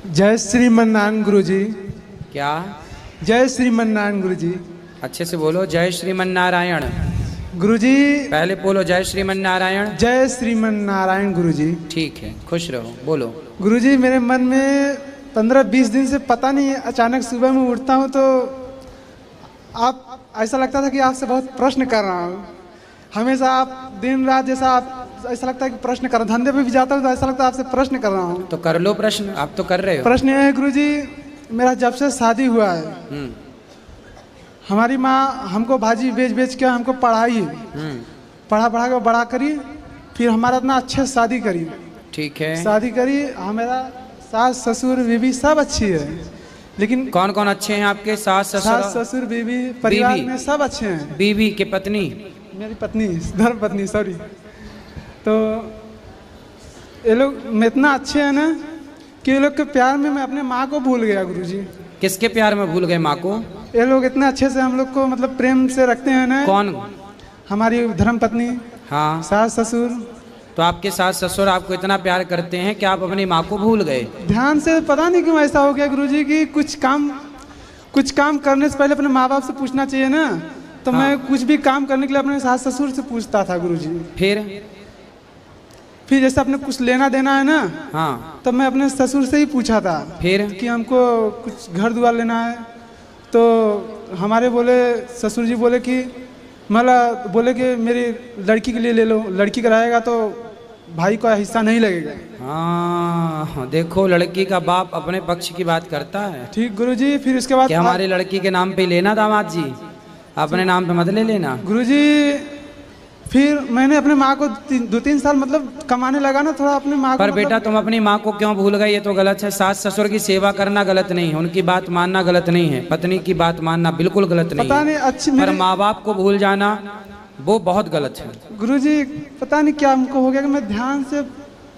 जय श्रीमन्नारायण गुरुजी। क्या? जय श्रीमन्नारायण गुरुजी। अच्छे से बोलो। जय श्रीमन्नारायण गुरुजी। पहले बोलो जय श्रीमन्नारायण। जय श्रीमन्नारायण गुरुजी। ठीक है, खुश रहो। बोलो। गुरुजी, मेरे मन में 15-20 दिन से पता नहीं, अचानक सुबह में उठता हूँ तो आप ऐसा लगता था कि आपसे बहुत प्रश्न कर रहा हूँ। हमेशा आप दिन रात जैसा आप ऐसा लगता है कि प्रश्न कर रहा हूँ। धंधे पे भी जाता हूँ तो ऐसा लगता है आपसे प्रश्न कर रहा हूँ। तो कर लो प्रश्न, आप तो कर रहे हो। प्रश्न यह है गुरुजी, मेरा जब से शादी हुआ है हमारी माँ हमको भाजी बेच बेच के हमको पढ़ाई, पढ़ा के बड़ा करी, फिर हमारा इतना अच्छे से शादी करी। ठीक है। शादी करी, हमारा सास ससुर बीवी सब अच्छी है, लेकिन कौन कौन अच्छे हैं आपके? सास ससुर बीवी परिवार में सब अच्छे हैं। बीवी के पत्नी? मेरी पत्नी, धर्म पत्नी, सॉरी। तो ये लोग में इतना अच्छे हैं ना कि ये लोग के प्यार में मैं अपने माँ को भूल गया गुरुजी। किसके प्यार में भूल गए माँ को? ये लोग इतने अच्छे से हम लोग को मतलब प्रेम से रखते हैं ना। कौन? हमारी धर्म पत्नी, हाँ, सास ससुर। तो आपके सास ससुर आपको इतना प्यार करते हैं कि आप अपनी माँ को भूल गए? ध्यान से पता नहीं क्यों ऐसा हो गया गुरुजी कि कुछ काम करने से पहले अपने माँ बाप से पूछना चाहिए ना। तो हाँ। मैं कुछ भी काम करने के लिए अपने सास ससुर से पूछता था गुरुजी। फिर जैसे अपने कुछ लेना देना है ना, हाँ, तो मैं अपने ससुर से ही पूछा था फिर कि हमको कुछ घर द्वार लेना है। तो हमारे ससुर जी बोले कि मेरी लड़की के लिए ले लो, लड़की कराएगा तो भाई का हिस्सा नहीं लगेगा। हाँ, देखो लड़की का बाप अपने पक्ष की बात करता है। ठीक गुरुजी। फिर उसके बाद कि हमारी लड़की के नाम पे लेना दामाद जी, अपने नाम पे मत ले लेना। गुरुजी, फिर मैंने अपने माँ को 2-3 साल मतलब कमाने लगा ना थोड़ा अपने माँ को। पर बेटा तुम अपनी माँ को क्यों भूल गए? ये तो गलत है। सास ससुर की सेवा करना गलत नहीं है, उनकी बात मानना गलत नहीं है, पत्नी की बात मानना बिल्कुल गलत नहीं पता है। नहीं अच्छी पर माँ बाप को भूल जाना वो बहुत गलत है। गुरुजी, पता नहीं क्या हमको हो गया कि मैं ध्यान से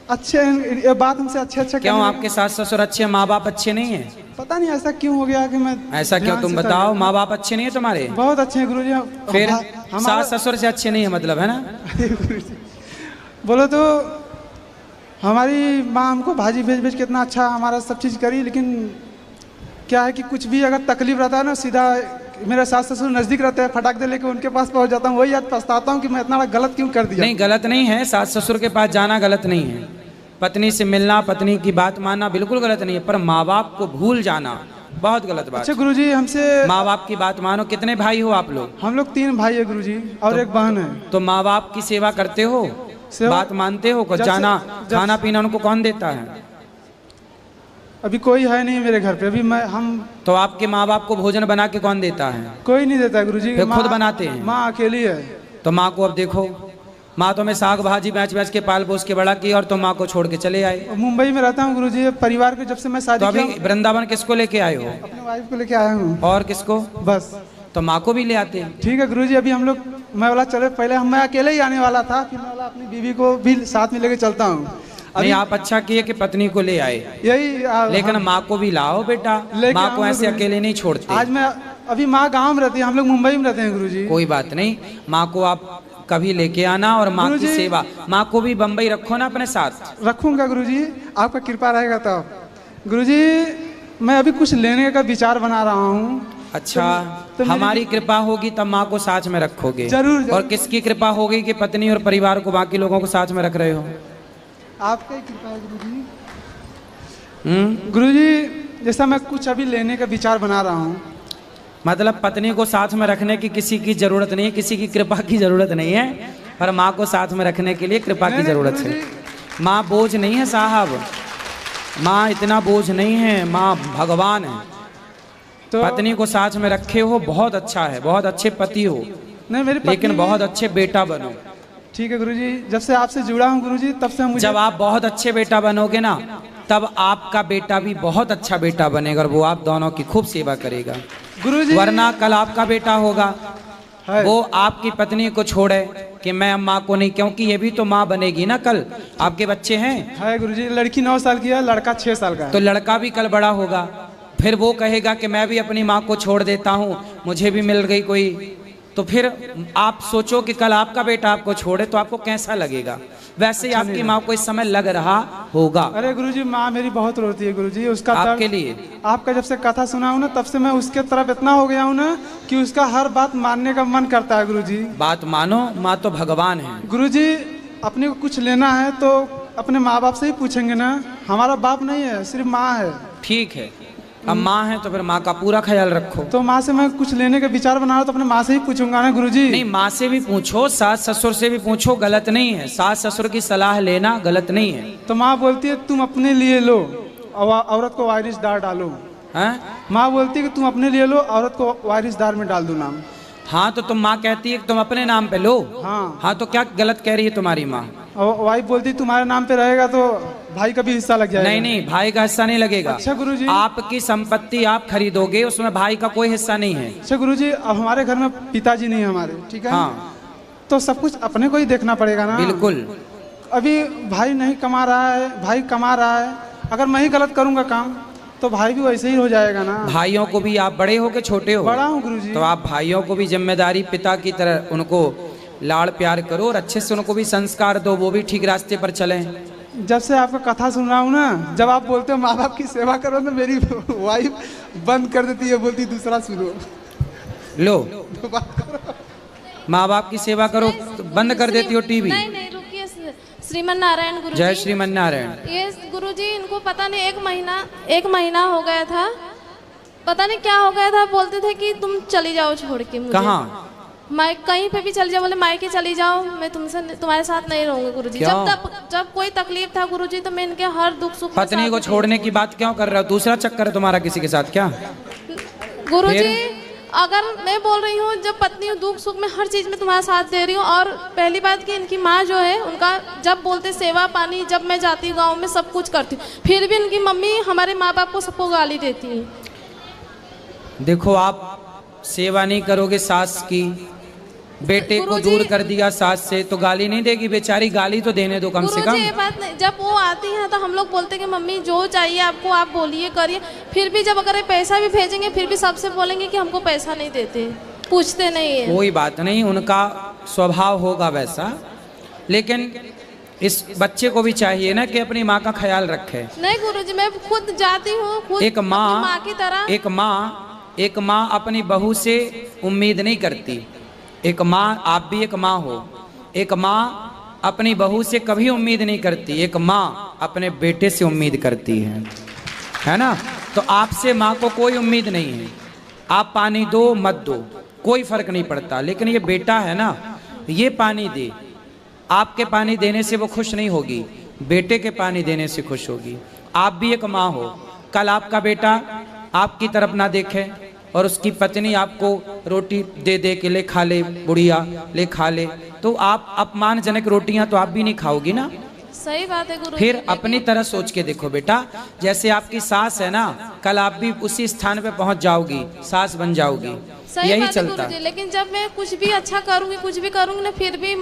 अच्छे ये बात हमसे अच्छे क्यों? आपके सास ससुर अच्छे, माँ बाप अच्छे नहीं है? पता नहीं ऐसा क्यों हो गया कि मैं ऐसा क्यों? तुम बताओ। माँ बाप अच्छे नहीं है तुम्हारे? बहुत अच्छे हैं गुरुजी। फिर सास ससुर से अच्छे नहीं है मतलब, है ना? बोलो तो हमारी माँ हमको भाजी भेज भेज के इतना अच्छा हमारा सब चीज़ करी, लेकिन क्या है कि कुछ भी अगर तकलीफ रहता है ना, सीधा मेरे सास ससुर नज़दीक रहते हैं, फटाक दे लेके उनके पास पहुंच जाता हूँ। वही याद पछताता हूँ कि मैं इतना गलत क्यों कर दिया। नहीं, गलत नहीं है, सास ससुर के पास जाना गलत नहीं है। पत्नी से मिलना, पत्नी की बात मानना बिल्कुल गलत नहीं है, पर माँ बाप को भूल जाना बहुत गलत बात। अच्छा गुरुजी, हमसे माँ बाप की बात मानो। कितने भाई हो आप लोग? हम लोग 3 भाई है गुरुजी और एक बहन है। तो माँ बाप की सेवा करते हो? बात मानते हो? कुछ जाना खाना पीना उनको कौन देता है? अभी कोई है नहीं मेरे घर पे। अभी हम तो आपके माँ बाप को भोजन बना के कौन देता है? कोई नहीं देता गुरुजी। फिर खुद बनाते हैं? माँ अकेली है। तो माँ को अब देखो, माँ तो मैं साग भाजी बेच बेच के पाल पोस के बड़ा की, और तुम माँ को छोड़ के चले आए। मुंबई में रहता हूँ गुरुजी। परिवार को जब से मैं शादी तो अभी वृंदावन किसको लेके आए हो? अपने वाइफ को लेके आया हूँ। और किसको? बस। तो माँ को भी ले आते हैं। ठीक है गुरुजी। अभी हम लोग मैं वाला चले, पहले मैं अकेले ही आने वाला था, फिर मैं वाला अपनी बीवी को भी साथ में लेके चलता हूँ। नहीं, आप अच्छा किए कि पत्नी को ले आए। यही लेकिन माँ को भी लाओ बेटा, माँ को ऐसे अकेले नहीं छोड़ते। आज मैं अभी माँ गाँव में रहती है, हम लोग मुंबई में रहते हैं गुरुजी। कोई बात नहीं, माँ को आप कभी लेके आना, और माँ की सेवा। माँ को भी बम्बई रखो ना अपने साथ। रखूंगा गुरुजी, आपका कृपा रहेगा तब। गुरुजी, मैं अभी कुछ लेने का विचार बना रहा हूँ। अच्छा, तो हमारी कृपा होगी तब माँ को साथ में रखोगे? जरूर। और किसकी कृपा होगी कि पत्नी और परिवार को, बाकी लोगों को साथ में रख रहे हो? आपका ही कृपा है गुरुजी। गुरुजी, जैसा मैं कुछ अभी लेने का विचार बना रहा हूँ। मतलब पत्नी को साथ में रखने की किसी की जरूरत नहीं है, किसी की कृपा की जरूरत नहीं है, पर माँ को साथ में रखने के लिए कृपा की जरूरत है। माँ बोझ नहीं है साहब, माँ इतना बोझ नहीं है, माँ भगवान है। तो पत्नी को साथ में रखे हो, बहुत अच्छा है, बहुत अच्छे पति हो। नहीं, लेकिन बहुत अच्छे बेटा बनो। ठीक है गुरुजी। जब से आपसे जुड़ा हूँ गुरुजी, तब से मुझे, जब आप बहुत अच्छे बेटा बनोगे ना, तब आपका बेटा भी बहुत अच्छा बेटा बनेगा, और वो आप दोनों की खूब सेवा करेगा गुरुजी। वरना कल आपका बेटा होगा, वो आपकी पत्नी को छोड़े कि मैं माँ को नहीं, क्योंकि ये भी तो माँ बनेगी ना कल। आपके बच्चे हैं? है गुरुजी। लड़की 9 साल की है, लड़का 6 साल का है। तो लड़का भी कल बड़ा होगा, फिर वो कहेगा कि मैं भी अपनी माँ को छोड़ देता हूँ, मुझे भी मिल गई कोई। तो फिर आप सोचो कि कल आपका बेटा आपको छोड़े तो आपको कैसा लगेगा। वैसे ही आपकी माँ को इस समय लग रहा होगा। अरे गुरुजी, माँ मेरी बहुत रोती है गुरुजी, उसका आपके लिए। आपका जब से कथा सुना हूँ ना, तब से मैं उसके तरफ इतना हो गया हूँ ना कि उसका हर बात मानने का मन करता है गुरुजी। बात मानो, माँ तो भगवान है। गुरुजी, अपने को कुछ लेना है तो अपने माँ बाप से ही पूछेंगे ना, हमारा बाप नहीं है, सिर्फ माँ है। ठीक है, अब माँ है तो फिर माँ का पूरा ख्याल रखो। तो माँ से मैं कुछ लेने का विचार बना रहा तो अपने माँ से ही पूछूंगा ना गुरुजी। नहीं, माँ से भी पूछो, सास ससुर से भी पूछो, गलत नहीं है। सास ससुर की सलाह लेना गलत नहीं है। तो माँ बोलती है तुम अपने लिए लो, औरत को वारिसदार डालो। हैं? माँ बोलती है कि तुम अपने लिए लो, औरत को वारिसदार में डाल दो नाम। हाँ तो तुम माँ कहती है कि तुम अपने नाम पे लो। हाँ तो क्या गलत कह रही है तुम्हारी माँ? और वाइफ बोलती तुम्हारे नाम पे रहेगा तो भाई का भी हिस्सा लग जाएगा। नहीं नहीं, भाई का हिस्सा नहीं लगेगा। अच्छा गुरुजी, आपकी संपत्ति आप खरीदोगे, उसमें भाई का कोई हिस्सा नहीं है। अच्छा गुरुजी, अब हमारे घर में पिताजी नहीं है हमारे, ठीक है? हाँ तो सब कुछ अपने को ही देखना पड़ेगा ना। बिल्कुल। अभी भाई नहीं कमा रहा है, भाई कमा रहा है, अगर मैं ही गलत करूंगा काम तो भाई भी वैसे ही हो जाएगा ना। भाइयों को भी, आप बड़े हो के छोटे हो? बड़ा हूँ गुरुजी। तो आप भाइयों को भी जिम्मेदारी पिता की तरह उनको लाड़ प्यार करो और अच्छे से उनको भी संस्कार दो, वो भी ठीक रास्ते पर चलें। जब से आपका कथा सुन रहा हूँ ना, जब आप बोलते हो माँ बाप की सेवा करो तो मेरी वाइफ बंद कर देती है, बोलती दूसरा सुनो। लो, माँ बाप की सेवा करो तो बंद कर देती हो टीवी। नहीं नहीं, रुकिए। श्रीमन नारायण गुरुजी। जय श्रीमन नारायण। ये गुरुजी, इनको पता नहीं एक महीना हो गया था, पता नहीं क्या हो गया था, बोलते थे कि तुम चली जाओ छोड़ के मुझे। कहाँ? मैं कहीं पे भी चली जाओ, बोले मायके चली जाओ, मैं तुम्हारे साथ नहीं रहूंगी गुरुजी। जब कोई तकलीफ था गुरुजी तो मैं इनके हर दुख सुख। पत्नी को छोड़ने की बात क्यों कर रहे हो? दूसरा चक्कर है तुम्हारा किसी के साथ क्या? गुरुजी, अगर मैं बोल रही हूँ जब पत्नी दुख सुख में हर चीज में तुम्हारा साथ दे रही हूँ, और पहली बात कि इनकी माँ जो है उनका जब बोलते सेवा पानी, जब मैं जाती हूँ गाँव में सब कुछ करती हूँ, फिर भी इनकी मम्मी हमारे माँ बाप को सबको गाली देती है। देखो, आप सेवा नहीं करोगे सास की, बेटे को दूर कर दिया सास से, तो गाली नहीं देगी बेचारी? गाली तो देने दो कम से कम। ये बात नहीं, जब वो आती है तो हम लोग बोलते हैं कि मम्मी जो चाहिए आपको आप बोलिए करिए, फिर भी जब अगर पैसा भी भेजेंगे फिर भी सबसे बोलेंगे कि हमको पैसा नहीं देते, पूछते नहीं है। कोई बात नहीं, उनका स्वभाव होगा वैसा, लेकिन इस बच्चे को भी चाहिए ना कि अपनी माँ का ख्याल रखे। नहीं गुरुजी, मैं खुद जाती हूँ, खुद एक माँ की तरह। एक माँ अपनी बहू से उम्मीद नहीं करती। एक माँ, आप भी एक माँ हो, एक माँ अपनी बहू से कभी उम्मीद नहीं करती, एक माँ अपने बेटे से उम्मीद करती है ना? तो आपसे माँ को कोई उम्मीद नहीं है, आप पानी दो मत दो कोई फर्क नहीं पड़ता, लेकिन ये बेटा है ना, ये पानी दे, आपके पानी देने से वो खुश नहीं होगी, बेटे के पानी देने से खुश होगी। आप भी एक माँ हो, कल आपका बेटा आपकी तरफ ना देखे और उसकी पत्नी आपको रोटी दे दे के ले खा ले, बुढ़िया ले खा ले, तो आप अपमानजनक रोटियां तो आप भी नहीं खाओगी ना। सही बात है गुरु। फिर अपनी तरह सोच के देखो बेटा, जैसे आपकी सास है ना, कल आप भी उसी स्थान पे पहुंच जाओगी, सास बन जाओगी, यही चलता है। लेकिन जब मैं कुछ भी अच्छा करूंगी, कुछ भी करूंगी ना, फिर भी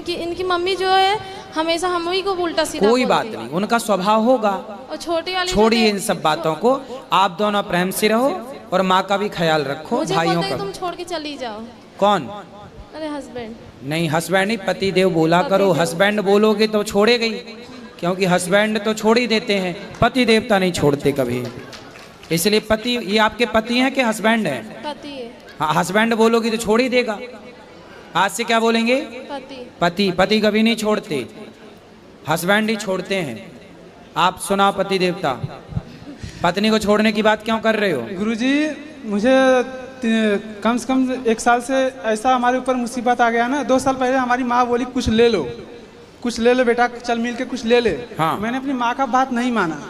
इनकी मम्मी जो है हमेशा हम ही को उल्टा सीधा। कोई बात नहीं, उनका स्वभाव होगा। और छोटी वाली छोड़िए इन सब बातों को, आप दोनों प्रेम से रहो और माँ का भी ख्याल रखो, भाइयों का। तुम छोड़ के चली जाओ। कौन? अरे हस्बैंड। नहीं, हस्बैंड नहीं, पति देव बोला करो। हस्बैंड बोलोगे तो छोड़ेगी, क्योंकि हस्बैंड तो छोड़ ही देते हैं, पति देवता नहीं छोड़ते कभी। इसलिए पति, ये आपके पति हैं कि हस्बैंड है? पति है। हाँ, हस्बैंड बोलोगी तो छोड़ ही देगा। आज से क्या बोलेंगे? पति। पति। पति कभी नहीं छोड़ते, हस्बैंड ही छोड़ते हैं। आप सुना पति देवता, पत्नी को छोड़ने की बात क्यों कर रहे हो? गुरुजी, मुझे कम से कम 1 साल से ऐसा हमारे ऊपर मुसीबत आ गया ना। 2 साल पहले हमारी माँ बोली कुछ ले लो, कुछ ले लो बेटा, चल मिल के कुछ ले ले। हाँ। मैंने अपनी माँ का बात नहीं माना।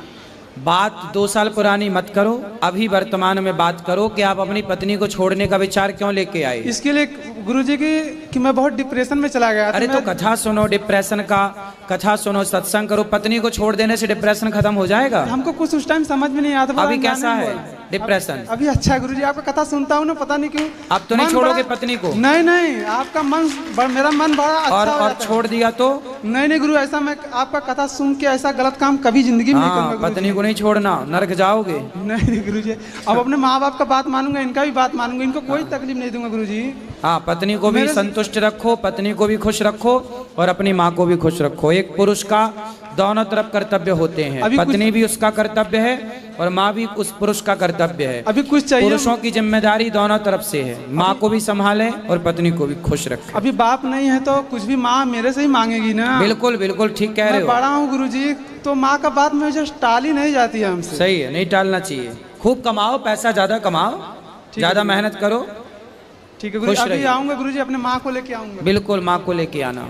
बात 2 साल पुरानी मत करो, अभी वर्तमान में बात करो कि आप अपनी पत्नी को छोड़ने का विचार क्यों लेके आए। इसके लिए गुरुजी कि मैं बहुत डिप्रेशन में चला गया। अरे तो कथा सुनो, डिप्रेशन का कथा सुनो, सत्संग करो, पत्नी को छोड़ देने से डिप्रेशन खत्म हो जाएगा। हमको कुछ उस टाइम समझ में नहीं आता। अभी कैसा है डिप्रेशन? अभी अच्छा है गुरुजी, आपका कथा सुनता हूँ ना, पता नहीं क्यों। अब तो नहीं छोड़ोगे पत्नी को? नहीं नहीं, आपका मन, मेरा मन बड़ा अच्छा और छोड़ दिया तो? नहीं गुरु, ऐसा मैं आपका कथा सुन के ऐसा गलत काम कभी जिंदगी में नहीं करूंगा। पत्नी को नहीं छोड़ना, नरक जाओगे। नहीं गुरुजी, अब अपने माँ बाप का बात मानूंगा, इनका भी बात मानूंगा, इनको कोई तकलीफ नहीं दूंगा गुरुजी। हाँ, पत्नी को भी संतुष्ट रखो, पत्नी को भी खुश रखो और अपनी माँ को भी खुश रखो। एक पुरुष का दोनों तरफ कर्तव्य होते हैं, पत्नी भी उसका कर्तव्य है और माँ भी उस पुरुष का कर्तव्य है। अभी कुछ चाहिए, पुरुषों की जिम्मेदारी दोनों तरफ से है, माँ को भी संभाले और पत्नी को भी खुश रखे। अभी बाप नहीं है तो कुछ भी माँ मेरे से ही मांगेगी ना। बिल्कुल बिल्कुल ठीक कह रहे हो। बड़ा हूँ गुरुजी, तो माँ का बात मुझे टाली नहीं जाती है हमसे। सही है, नहीं टालना चाहिए। खूब कमाओ, पैसा ज्यादा कमाओ, ज्यादा मेहनत करो। ठीक है गुरुजी, अभी आऊंगा गुरुजी, अपने माँ को लेके आऊंगा। बिल्कुल, माँ को लेके आना।